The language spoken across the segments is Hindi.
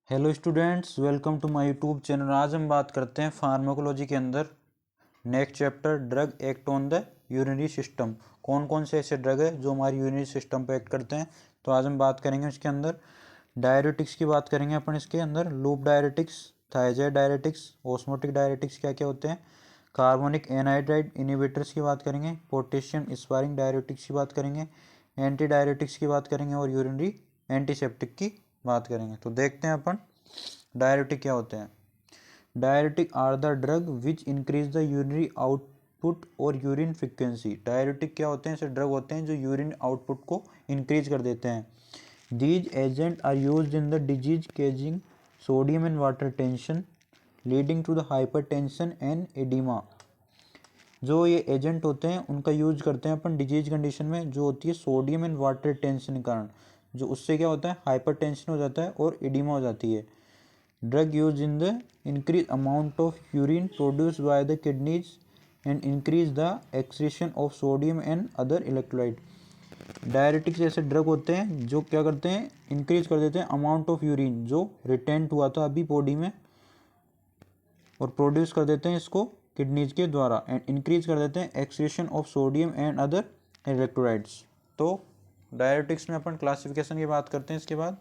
Hello students, welcome to my YouTube channel. आज हम बात करते हैं फार्माकोलॉजी के अंदर next chapter drug act on the urinary system. कौन कौन से ऐसे ड्रग है जो हमारी यूरिनरी सिस्टम पर एक्ट करते हैं। तो आज हम बात करेंगे इसके अंदर डायरेटिक्स की बात करेंगे अपन। इसके अंदर loop diuretics, thiazide diuretics, osmotic diuretics क्या क्या होते हैं, कार्बोनिक एनहाइड्राइड इनिबिटर्स की बात करेंगे, पोटेशियम स्पारिंग डायरेटिक्स की बात करेंगे, एंटी डायरेटिक्स की बात करेंगे और यूरिनरी एंटीसेप्टिक की बात करेंगे। तो देखते हैं अपन डायरेटिक क्या होते हैं। Diuretic are the drug which increase the urinary output और यूरिन फ्रिक्वेंसी। डायरेटिक क्या होते हैं? ऐसे ड्रग होते हैं जो यूरिन आउटपुट को इंक्रीज कर देते हैं। These agent are used in the disease causing sodium and water tension leading to the hypertension and edema. जो ये एजेंट होते हैं उनका यूज करते हैं अपन डिजीज कंडीशन में जो होती है सोडियम एंड वाटर टेंशन के कारण, जो उससे क्या होता है हाइपरटेंशन हो जाता है और एडिमा हो जाती है। Drug use in the increase amount of urine produce by the kidneys and increase the excretion of sodium and other electrolyte. Diuretics ऐसे ड्रग होते हैं जो क्या करते हैं, इंक्रीज कर देते हैं अमाउंट ऑफ यूरिन जो रिटेंट हुआ था अभी बॉडी में, और प्रोड्यूस कर देते हैं इसको किडनीज के द्वारा, एंड इंक्रीज कर देते हैं excretion of sodium and other electrolytes. तो डायरेटिक्स में अपन क्लासिफिकेशन की बात करते हैं। इसके बाद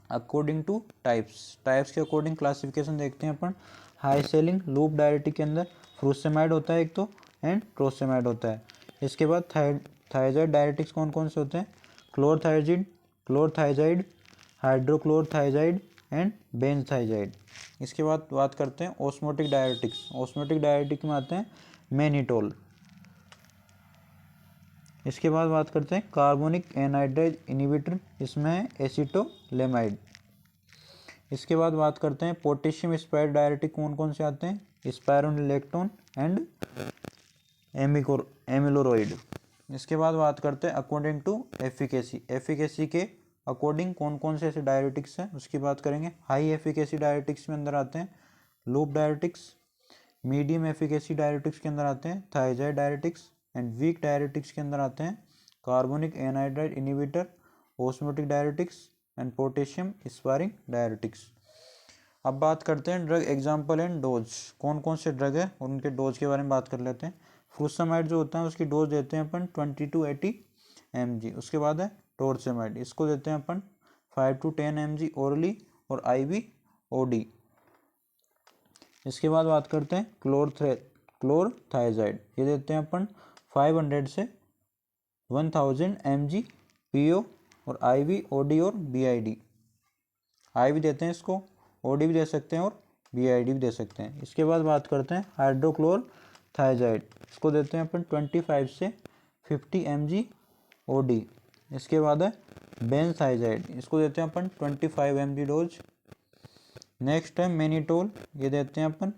अकॉर्डिंग टू टाइप्स के अकॉर्डिंग क्लासिफिकेशन देखते हैं अपन। हाई सेलिंग लूप डायरेटिक के अंदर फ्रूसेमाइड होता है एक तो, एंड ट्रोसेमाइड होता है। इसके बाद थायजाइड डायरेटिक्स कौन कौन से होते हैं? Chlorothiazide, हाइड्रोक्लोरथाइजाइड and बेंजथाइजाइड। इसके बाद बात करते हैं ऑस्मोटिक डायरेटिक्स। ऑस्मोटिक डायरेटिक में आते हैं मैनिटोल। इसके बाद बात करते हैं कार्बोनिक एनहाइड्राइड इनिबिटर, इसमें है एसिटोलेमाइड। इसके बाद बात करते हैं पोटेशियम स्पायर्ड डायरेटिक कौन कौन से आते हैं? स्पायरोलेक्टोन एंड एमिलोरोइड। इसके बाद बात करते हैं अकॉर्डिंग टू एफिकेसी के अकॉर्डिंग कौन कौन से ऐसे डायरेटिक्स हैं उसकी बात करेंगे। हाई एफिकेसी डायरेटिक्स में अंदर आते हैं loop diuretics, medium efficacy diuretics के अंदर आते हैं thiazide diuretics, and weak diuretics के अंदर आते हैं carbonic anhydride inhibitor, osmotic diuretics and potassium sparing diuretics. अब बात करते हैं ड्रग एग्जाम्पल एंड डोज। कौन कौन से ड्रग है और उनके डोज के बारे में बात कर लेते हैं। फ्रूसेमाइड जो होता है उसकी डोज देते हैं अपन 20 to 80 mg। उसके बाद है टोरसेमाइड, इसको देते हैं अपन 5 to 10 mg ओरली और IV OD। इसके बाद बात करते हैं क्लोरथाइजाइड, ये देते हैं अपन 500 से 1000 mg PO और IV OD और BID। IV देते हैं इसको, OD भी दे सकते हैं और BID भी दे सकते हैं। इसके बाद बात करते हैं हाइड्रोक्लोरथाइजाइड, इसको देते हैं अपन 25 से 50 mg OD। इसके बाद है बेंजथाइजाइड, इसको देते हैं अपन 25 mg डोज। नेक्स्ट है मैनिटोल, ये देते हैं अपन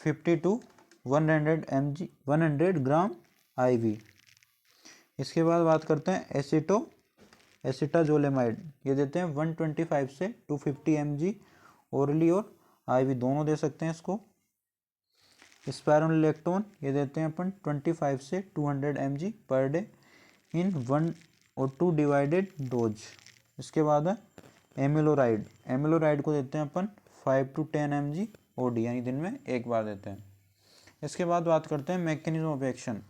50 to 100 mg 100 ग्राम IV। इसके बाद बात करते हैं एसिटाजोलेमाइड, ये देते हैं 125 से 250 mg ओरली और IV दोनों दे सकते हैं इसको। स्पायरोलेक्टोन, ये देते हैं अपन 25 से 200 mg पर डे इन 1 और 2 डिवाइडेड डोज। इसके बाद है एमिलोराइड को देते हैं अपन 5 to 10 mg OD, यानी दिन में एक बार देते हैं। इसके बाद बात करते हैं मैकेनिज्म ऑफ एक्शन,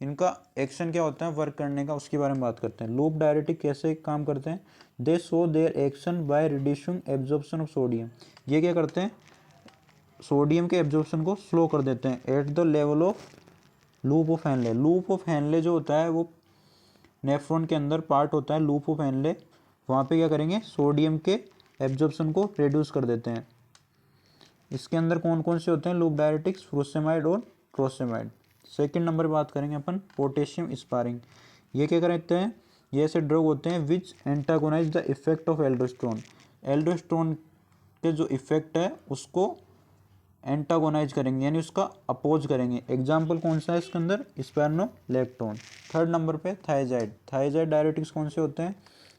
इनका एक्शन क्या होता है वर्क करने का, उसके बारे में बात करते हैं। लूप डायरेटिक कैसे काम करते हैं? दे show their action by reducing absorption of sodium. ये क्या करते हैं? सोडियम के एब्जॉर्प्शन को स्लो कर देते हैं at the level of loop of Henle. Loop of Henle जो होता है वो नेफ्रॉन के अंदर पार्ट होता है लूप ऑफ हेनले, वहाँ पे क्या करेंगे सोडियम के एब्जॉर्प्शन को रिड्यूस कर देते हैं। इसके अंदर कौन कौन से होते हैं लूप डायरेटिक्स? फ्रूसेमाइड और ट्रोसेमाइड। सेकंड नंबर बात करेंगे अपन पोटेशियम स्पारिंग, ये क्या करते हैं? ये ऐसे ड्रग होते हैं which antagonize the effect of aldosterone. Aldosterone के जो इफेक्ट है उसको एंटागोनाइज करेंगे, यानी उसका अपोज करेंगे। एग्जाम्पल कौन सा है इसके अंदर? स्पायरोलेक्टोन। थर्ड नंबर पे थायजाइड डायरेटिक्स कौन से होते हैं?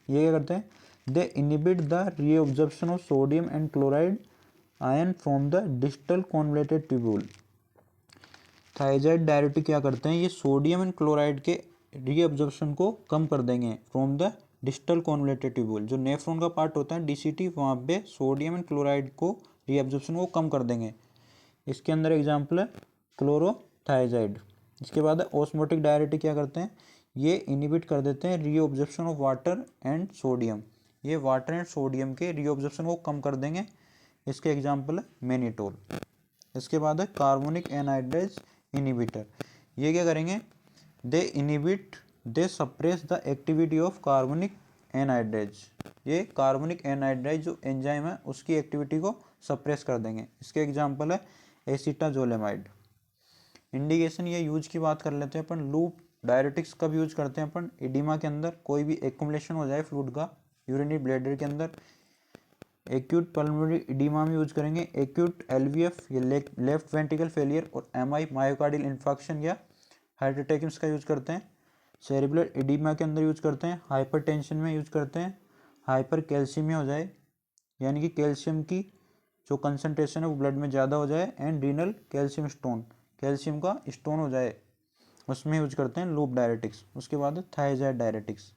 ये क्या करते हैं? They inhibit the reabsorption of sodium and chloride ion from the distal convoluted tubule. Thiazide diuretic क्या करते हैं? ये सोडियम एंड क्लोराइड के रीअब्जॉर्प्शन को कम कर देंगे from the distal convoluted tubule, जो नेफ्रॉन का पार्ट होता है DCT, वहाँ पे सोडियम एंड क्लोराइड को रीअब्जॉर्प्शन को कम कर देंगे। इसके अंदर एग्जाम्पल है क्लोरोथाइजाइड। इसके बाद है ऑस्मोटिक डायरेटिक, क्या करते हैं, ये इनिबिट कर देते हैं reabsorption of water and sodium, ये वाटर एंड सोडियम के रीअब्जॉर्प्शन को कम कर देंगे। इसके एग्जाम्पल है मैनिटोल। इसके बाद है कार्बोनिक एनहाइड्राइड इनिबिटर, ये क्या करेंगे, they suppress the activity of carbonic anhydride, ये कार्बोनिक एनहाइड्राइड जो एंजाइम है उसकी एक्टिविटी को सप्रेस कर देंगे। इसके एग्जाम्पल है एसिटाजोलेमाइड। इंडिकेशन ये यूज की बात कर लेते हैं अपन। लूप डायरेटिक्स कब यूज करते हैं अपन, एडिमा के अंदर कोई भी एक्युमुलेशन हो जाए फ्लूइड का यूरिनरी ब्लैडर के अंदर, एक्यूट पल्मोनरी एडिमा में यूज करेंगे, एक्यूट LVF या लेफ्ट वेंट्रिकल फेलियर और MI मायोकार्डियल इन्फेक्शन या हार्ट अटैक इसका यूज करते हैं, सेरिब्रल एडिमा के अंदर यूज करते हैं, हाइपरटेंशन में यूज करते हैं, हाइपर कैल्शियमिया हो जाए यानी कि कैल्शियम की जो कंसनट्रेशन है वो ब्लड में ज़्यादा हो जाए, and renal calcium stone, calcium का स्टोन हो जाए, उसमें यूज करते हैं लूप डायरेटिक्स। उसके बाद थायराइड डायरेटिक्स।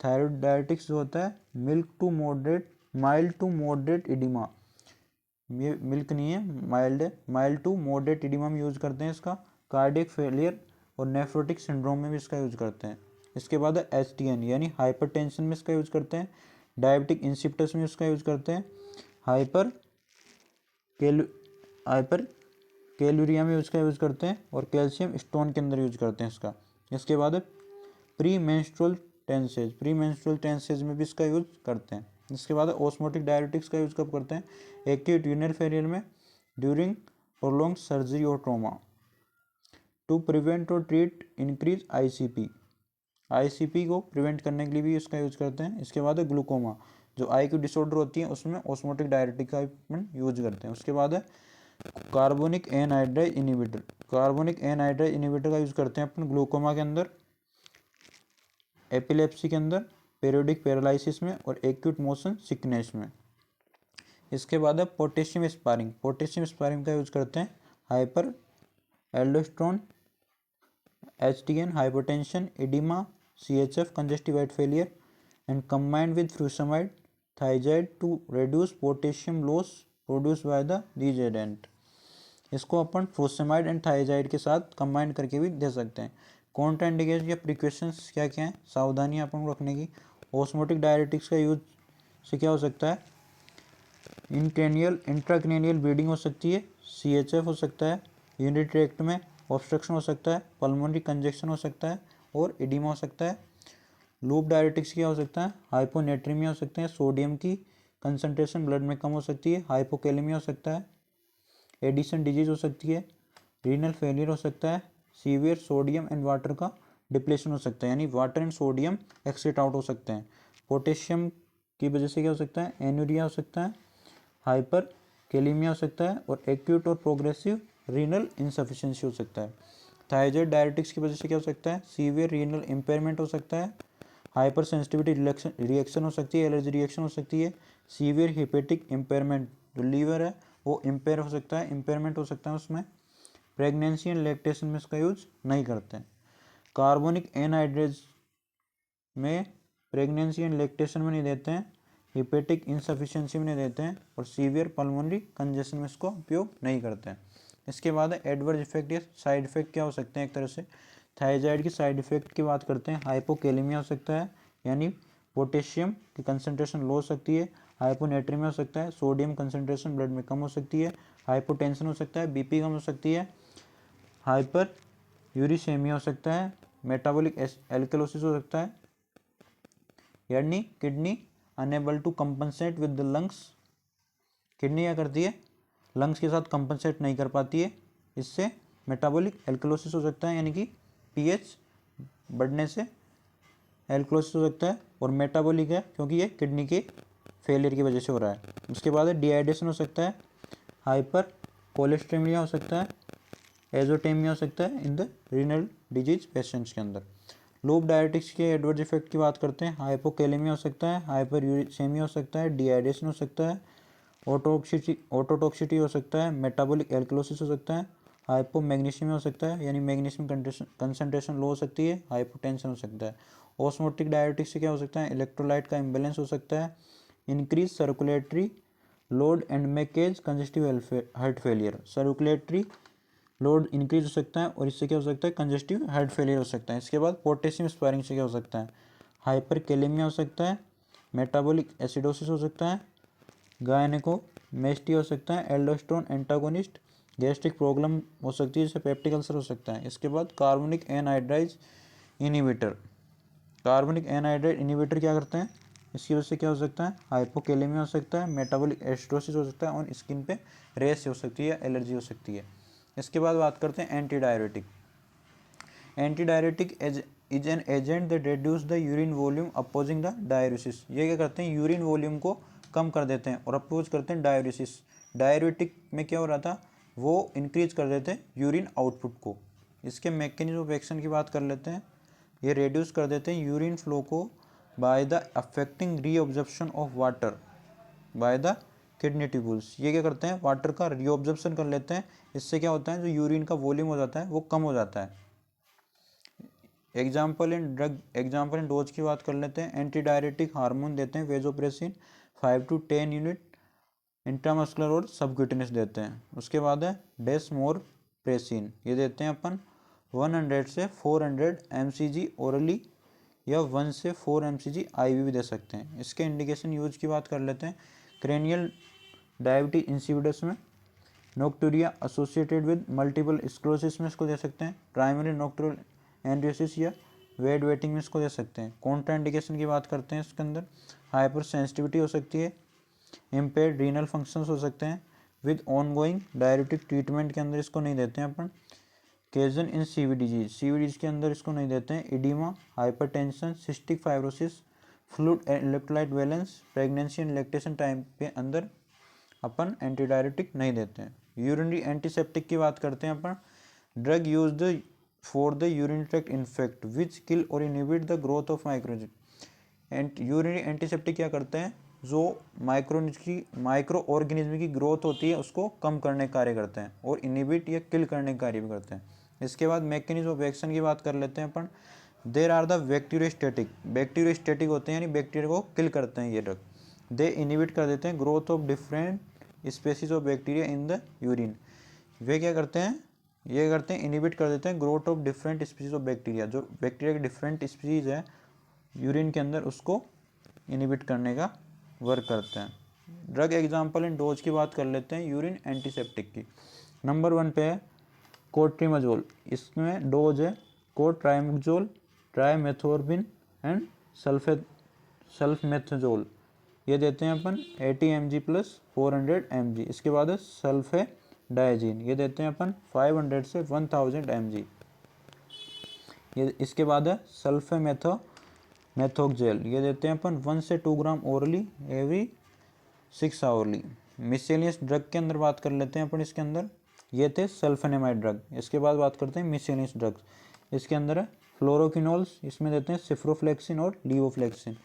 थायराइड डायरेटिक्स जो होता है माइल्ड टू मॉडरेट एडिमा, ये मिल्क नहीं है, माइल्ड है, माइल्ड टू मॉडरेट एडिमा में यूज करते हैं इसका। कार्डियक फेलियर और नेफ्रोटिक सिंड्रोम में भी इसका यूज करते हैं। इसके बाद HTN यानी हाइपरटेंशन में इसका यूज करते हैं, डायबिटिक इंसिपिटस में इसका यूज करते हैं, हाइपर कैलोरिया में इसका यूज करते हैं, और कैल्शियम स्टोन के अंदर यूज करते हैं इसका। इसके बाद प्री मेंस्ट्रुअल टेंसेज में भी इसका यूज करते हैं। इसके बाद ऑस्मोटिक डायरेटिक्स का यूज कब करते हैं, एक्यूट यूरिनरी फेलियर में, ड्यूरिंग प्रोलॉन्ग सर्जरी और ट्रॉमा, टू प्रिवेंट और ट्रीट इंक्रीज ICP को प्रिवेंट करने के लिए भी इसका यूज करते हैं। इसके बाद ग्लूकोमा, जो आई की डिसऑर्डर होती है उसमें ऑस्मोटिक डायरेटिक का यूज करते हैं। उसके बाद कार्बोनिक एनहाइड्राइड इनिबिटर, का यूज करते हैं अपन ग्लूकोमा के अंदर, एपिलेप्सी के अंदर, पीरियोडिक पैरालिसिस में और एक्यूट मोशन सिकनेस में। इसके बाद पोटेशियम स्पारिंग का यूज करते हैं hyper aldosterone, HTN hypertension, edema, CHF congestive heart failure, and combined with furamide thiazide to reduce potassium loss produce by the these agent. इसको अपन फ्यूरामाइड एंड थाइजाइड के साथ कंबाइन करके भी दे सकते हैं। कॉन्ट्राइंडिकेशन या प्रिकॉशंस क्या क्या हैं, सावधानियां अपन को रखने की। ऑस्मोटिक डायरेटिक्स का यूज से क्या हो सकता है, इंट्राक्रेनियल ब्लीडिंग हो सकती है, CHF हो सकता है, यूरिनरी ट्रैक्ट में ऑब्स्ट्रक्शन हो सकता है, पल्मोनरी कंजेक्शन हो सकता है और एडिमा हो सकता है। लूप डायरेटिक्स क्या हो सकता है, हाइपोनेट्रीमिया हो सकते हैं, सोडियम की कंसनट्रेशन ब्लड में कम हो सकती है, हाइपोकेलेमिया हो सकता है, एडिसन डिजीज हो सकती है, रीनल फेलियर हो सकता है, सीवियर सोडियम एंड वाटर का डिप्लेशन हो सकता है, यानी water and sodium exit out हो सकते हैं। पोटेशियम की वजह से क्या हो सकता है, एनुरिया हो सकता है, हाइपर कैलीमिया हो सकता है और एक्यूट और प्रोग्रेसिव रीनल इनसफिशिएंसी हो सकता है। थायराइड डायरेटिक्स की वजह से क्या हो सकता है, सीवियर रीनल इम्पेयरमेंट हो सकता है, हाइपर सेंसिटिविटी रिएक्शन हो सकती है, एलर्जी रिएक्शन हो सकती है, सीवियर हिपेटिक इम्पेयरमेंट, जो लीवर है वो इम्पेयर हो सकता है, इम्पेयरमेंट हो सकता है उसमें। प्रेगनेंसी एंड लैक्टेशन में इसका यूज नहीं करते हैं। कार्बोनिक एनहाइड्रेज में प्रेगनेंसी एंड लैक्टेशन में नहीं देते हैं, हिपेटिक इंसफिशिएंसी में नहीं देते हैं, और सीवियर पल्मोनरी कंजेशन में इसको उपयोग नहीं करते हैं। इसके बाद एडवर्स इफेक्ट या साइड इफेक्ट क्या हो सकते हैं, एक तरह से थायराइड की साइड इफेक्ट की बात करते हैं। हाइपोकेलेमिया हो सकता है, यानी पोटेशियम की कंसनट्रेशन लो हो सकती है, हाइपोनेट्रीमिया हो सकता है, सोडियम कंसनट्रेशन ब्लड में कम हो सकती है, हाइपोटेंशन हो सकता है, BP कम हो सकती है, हाइपर यूरिसेमिया हो सकता है, मेटाबॉलिक एल्कलोसिस हो सकता है, यानी kidney unable to compensate with the lungs, kidney क्या करती है, लंग्स के साथ कंपनसेट नहीं कर पाती है, इससे मेटाबॉलिक एल्कलोसिस हो सकता है, यानी कि pH बढ़ने से एल्कलोसिस हो सकता है, और मेटाबॉलिक है क्योंकि ये किडनी के फेलियर की वजह से हो रहा है। उसके बाद डिहाइड्रेशन हो सकता है, हाइपर कोलेस्ट्रेमिया हो सकता है, एजोटेमिया हो सकता है in the renal disease patients के अंदर। लूप डायरेटिक्स के एडवर्स इफेक्ट की बात करते हैं। हाइपोकेलेमिया हो सकता है, हाइपर यूरिसेमिया हो सकता है, डिहाइड्रेशन हो सकता है, ओटोटॉक्सिटी हो सकता है, मेटाबॉलिक एल्कलोसिस हो सकता है, हाइपोमैग्नीशियम हो सकता है, यानी मैग्नीशियम कंसनट्रेशन लो हो सकती है, हाइपोटेंशन हो सकता है। ऑस्मोटिक डायरेटिक से क्या हो सकता है, इलेक्ट्रोलाइट का इम्बेलेंस हो सकता है, increase circulatory load and may cause congestive heart failure, circulatory load increase हो सकता है और इससे क्या हो सकता है, कंजेस्टिव हार्ट फेलियर हो सकता है। इसके बाद पोटेशियम स्पायरिंग से क्या हो सकता है, हाइपर कैलेमिया हो सकता है, मेटाबॉलिक एसिडोसिस हो सकता है, गायनेकोमेस्टी हो सकता है, एल्डोस्टेरोन एंटागोनिस्ट, गैस्ट्रिक प्रॉब्लम हो सकती है, जैसे पेप्टिक अल्सर हो सकता है। इसके बाद carbonic anhydrase inhibitor, carbonic anhydride inhibitor क्या करते हैं, इसकी वजह से क्या हो सकता है, हाइपोकैलेमिया हो सकता है, मेटाबॉलिक एसिडोसिस हो सकता है और स्किन पे रेश हो सकती है, एलर्जी हो सकती है। इसके बाद बात करते हैं anti diuretic. Anti diuretic is an agent that reduce the urine volume opposing the diuresis. ये क्या करते हैं, यूरिन वॉल्यूम को कम कर देते हैं और अपोज करते हैं डाययूरेसिस। डाययूरेटिक में क्या हो रहा था, वो इंक्रीज कर देते हैं यूरिन आउटपुट को। इसके मैकेनिज्म ऑफ एक्शन की बात कर लेते हैं। ये रिड्यूस कर देते हैं यूरिन फ्लो को by the affecting reabsorption of water by the kidney tubules. ये क्या करते हैं, वाटर का रीअब्जॉर्प्शन कर लेते हैं। इससे क्या होता है, जो यूरिन का वॉल्यूम हो जाता है वो कम हो जाता है। एग्जाम्पल इन डोज की बात कर लेते हैं। एंटी डायरेटिक हार्मोन देते हैं वेजोप्रेसिन 5 to 10 यूनिट इंट्रामस्कुलर और सबक्यूटेनियस देते हैं। उसके बाद है डेस्मोरप्रेसिन, ये देते हैं अपन 100 से 400 mcg ओरली या 1 से 4 mcg IV भी दे सकते हैं। इसके इंडिकेशन यूज की बात कर लेते हैं। क्रेनियल डायबिटीज इंसिपिडस में, नोक्टूरिया एसोसिएटेड विद मल्टीपल स्क्लेरोसिस में इसको दे सकते हैं, प्राइमरी नोक्टुरल एंड्रियोसिस या वेट वेटिंग में इसको दे सकते हैं। कॉन्ट्राइंडिकेशन की बात करते हैं, इसके अंदर हाइपर सेंसिटिविटी हो सकती है, इम्पेयर्ड रीनल फंक्शंस हो सकते हैं विद ऑनगोइंग डायरेटिक ट्रीटमेंट के अंदर इसको नहीं देते हैं अपन। केजन इन सीवीडीज के अंदर इसको नहीं देते हैं। Oedema, hypertension, cystic fibrosis, fluid electrolyte balance, pregnancy and lactation time के अंदर अपन एंटी डायरेटिक नहीं देते हैं। यूरिनरी एंटीसेप्टिक की बात करते हैं अपन। Drug used for the urine tract infect which kill और inhibit the growth of microorganism. Urinary antiseptic क्या करते हैं, जो माइक्रो ऑर्गेनिज्म की ग्रोथ होती है उसको कम करने का कार्य करते हैं और इनहिबिट या किल करने का कार्य भी करते हैं। इसके बाद मैकेनिज्म ऑफ एक्शन की बात कर लेते हैं अपन। देर आर द बैक्टीरियोस्टेटिक होते हैं, यानी बैक्टीरिया को किल करते हैं ये ड्रग। दे इनहिबिट कर देते हैं growth of different species of bacteria in the urine. वे क्या करते हैं, ये करते हैं इनहिबिट कर देते हैं growth of different species of bacteria. जो बैक्टीरिया के डिफरेंट स्पीसीज है यूरिन के अंदर उसको इनहिबिट करने का वर्क करते हैं। ड्रग एग्जाम्पल इन डोज की बात कर लेते हैं यूरिन एंटीसेप्टिक की। नंबर 1 पे है कोट्रिमाजोल, इसमें डोज है कोट्राइमोक्सोल, ट्राइमेथोर्बिन एंड सल्फमेथाजोल। ये देते हैं अपन 80 mg प्लस 400 mg। इसके बाद है सल्फेडाइजीन, ये देते हैं अपन 500 से 1000 mg। ये इसके बाद है सल्फेमेथोक्जेल, ये देते हैं अपन 1 से 2 ग्राम ओरली एवरी 6 आवरली। मिसेलियस ड्रग के अंदर बात कर लेते हैं अपन। इसके अंदर ये थे सल्फेनेमाइड ड्रग। इसके बाद बात करते हैं मिसेलियस ड्रग्स। इसके अंदर है फ्लोरोकिनोल्स, इसमें देते हैं सिफ्रोफ्लेक्सिन और लीवोफ्लेक्सिन,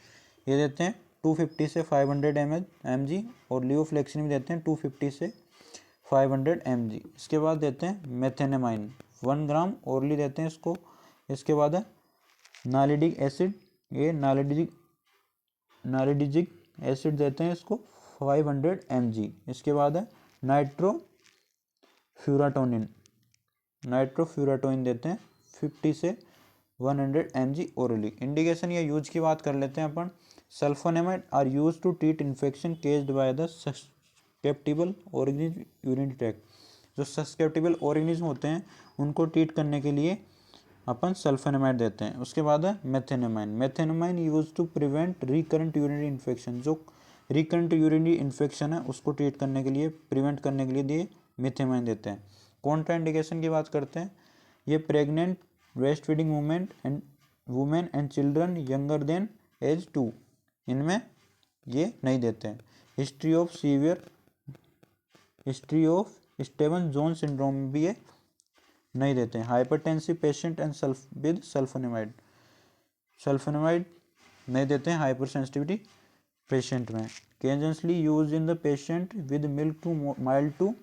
ये देते हैं 250 से 500 mg और लीवोफ्लेक्सिन भी देते हैं 250 से 500 mg। इसके बाद देते हैं मेथेनेमाइन 1 ग्राम ओरली देते हैं इसको। इसके बाद है नालिडिक एसिड, ये नालिडिजिक एसिड देते हैं इसको 500 mg। इसके बाद है नाइट्रोफ्यूराटोइन देते हैं 50 से 100 mg ओरली। इंडिकेशन या यूज की बात कर लेते हैं अपन। Sulphonamide are use to treat infection caused by the susceptible organism urine tract. जो सस्केप्टिबल ऑर्गेनिज्म होते हैं उनको ट्रीट करने के लिए अपन सल्फोनेमाइड देते हैं। उसके बाद है methenamine use to prevent recurrent urinary infection. जो रिकरेंट यूरिनरी इन्फेक्शन है उसको ट्रीट करने के लिए, प्रिवेंट करने के लिए मेथेनेमाइन देते हैं। कॉन्ट्राइंडिकेशन की बात करते हैं। ये pregnant, breast feeding women and children younger than age 2, इनमें ये नहीं देते हैं। History of Stevens Johnson syndrome भी ये नहीं देते हैं। Hypertensive patient and with sulphonamide नहीं देते हैं हाइपर सेंसिटिविटी पेशेंट में। Cautiously use in the patient with mild to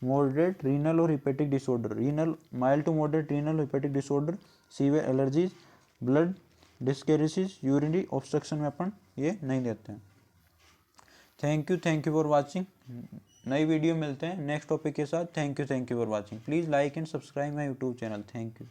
moderate renal और hepatic disorder, mild to moderate renal hepatic disorder, severe allergies, blood dyscrasias, urinary obstruction में अपन ये नहीं देते हैं। Thank you for watching. नई वीडियो मिलते हैं नेक्स्ट टॉपिक के साथ। Thank you for watching. Please like and subscribe my YouTube channel. Thank you.